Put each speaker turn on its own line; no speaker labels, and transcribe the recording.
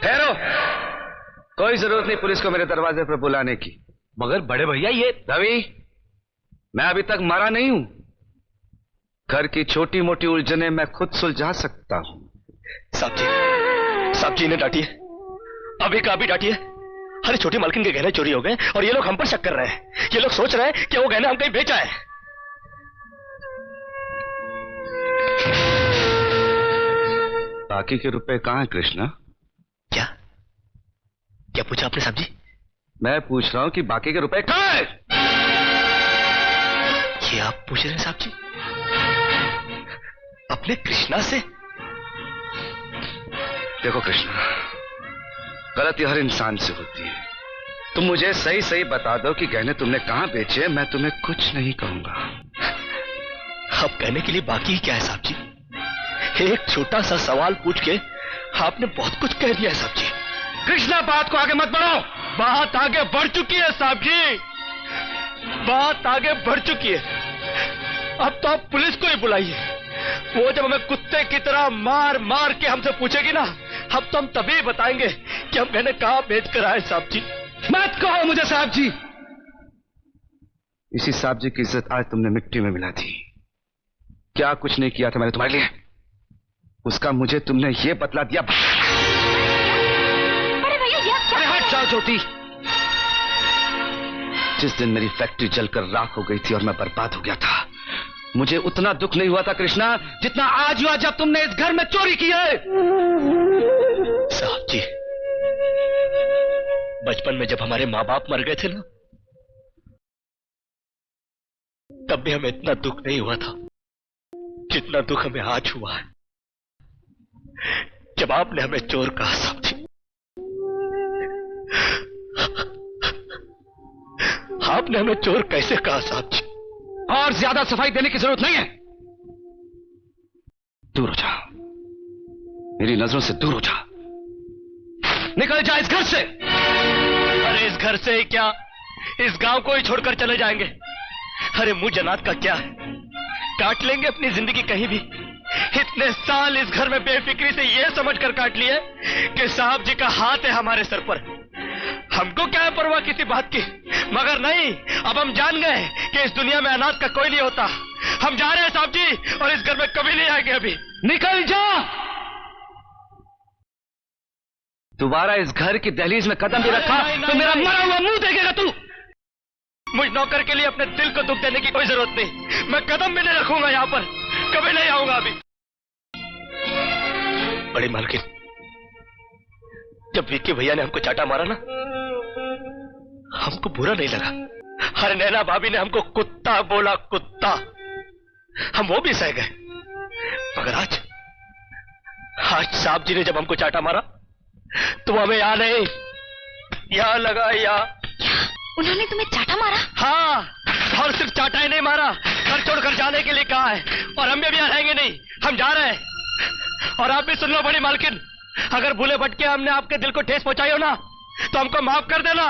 ठहरो, कोई जरूरत नहीं पुलिस को मेरे दरवाजे पर बुलाने की।
मगर बड़े भैया ये
रवि, मैं अभी तक मरा नहीं हूं। घर की छोटी मोटी उलझने मैं खुद सुलझा सकता हूं।
साहब जी ने डांटिए, अभी का भी डांटिए। अरे छोटी मालकिन के गहने चोरी हो गए और ये लोग हम पर शक कर रहे हैं। ये लोग सोच रहे हैं कि वो गहने हम कहीं बेचा है।
बाकी के रुपए कहां हैं कृष्णा?
क्या क्या पूछा आपने साहब जी?
मैं पूछ रहा हूं कि बाकी के रुपए कहां हैं?
ये आप पूछ रहे हैं साहब जी अपने कृष्णा से?
देखो कृष्णा, गलती हर इंसान से होती है। तुम मुझे सही सही बता दो कि गहने तुमने कहां बेचे, मैं तुम्हें कुछ नहीं कहूंगा।
अब कहने के लिए बाकी क्या है साहब जी? एक छोटा सा सवाल पूछ के आपने बहुत कुछ कह दिया है साहब जी।
कृष्णा, बात को आगे मत बढ़ाओ।
बात आगे बढ़ चुकी है साहब जी, बात आगे बढ़ चुकी है। अब तो आप पुलिस को ही बुलाइए। वो जब हमें कुत्ते की तरह मार मार के हमसे पूछेगी ना, अब तो हम तभी बताएंगे कि हम गहने कहां बेच कर आए साहब जी।
मत कहो मुझे साहब जी। इसी साहब जी की इज्जत आज तुमने मिट्टी में मिला दी। क्या कुछ नहीं किया था मैंने तुम्हारे लिए, उसका मुझे तुमने ये बतला दिया। अरे हट जाओ ज्योति। जिस दिन मेरी फैक्ट्री जलकर राख हो गई थी और मैं बर्बाद हो गया था, मुझे उतना दुख नहीं हुआ था कृष्णा जितना आज हुआ जब तुमने इस घर में चोरी की है।
साहब जी, बचपन में जब हमारे माँ बाप मर गए थे ना, तब भी हमें इतना दुख नहीं हुआ था जितना दुख हमें आज हुआ है जब आपने हमें चोर कहा साहब जी। आपने हमें चोर कैसे कहा साहब जी?
और ज्यादा सफाई देने की जरूरत नहीं है। दूर हो जा, मेरी नजरों से दूर हो जा। निकल जा इस घर से।
अरे इस घर से ही क्या, इस गांव को ही छोड़कर चले जाएंगे। अरे मुंह जनात का क्या है, काट लेंगे अपनी जिंदगी कहीं भी। इतने साल इस घर में बेफिक्री से ये समझकर काट लिए कि साहब जी का हाथ है हमारे सर पर। हमको क्या है परवाह किसी बात की, मगर नहीं, अब हम जान गए कि इस दुनिया में अनाथ का कोई नहीं होता। हम जा रहे हैं साहब जी, और इस घर में कभी नहीं आएंगे। अभी
निकल जा। दोबारा इस घर की दहलीज में कदम भी रखा तो मेरा मरा हुआ मुंह देखेगा तू।
मुझ नौकर के लिए अपने दिल को दुख देने की कोई जरूरत नहीं। मैं कदम भी नहीं रखूंगा यहाँ पर, कभी नहीं आऊंगा अभी। बड़ी मालकिन, जब विक्की भैया ने हमको चाटा मारा ना, हमको बुरा नहीं लगा। हर नैना भाभी ने हमको कुत्ता बोला, कुत्ता, हम वो भी सह गए। मगर आज साहब जी ने जब हमको चाटा मारा तो हमें यहाँ नहीं, यहाँ लगा। यहाँ
उन्होंने तुम्हें चाटा मारा?
हाँ, और सिर्फ चाटा ही नहीं मारा, घर छोड़कर जाने के लिए कहा है। और हम भी यहाँ रहेंगे नहीं, हम जा रहे हैं। और आप भी सुन लो बड़ी मालकिन, अगर भूले भटके हमने आपके दिल को ठेस पहुंचाई हो ना, तो हमको माफ कर देना।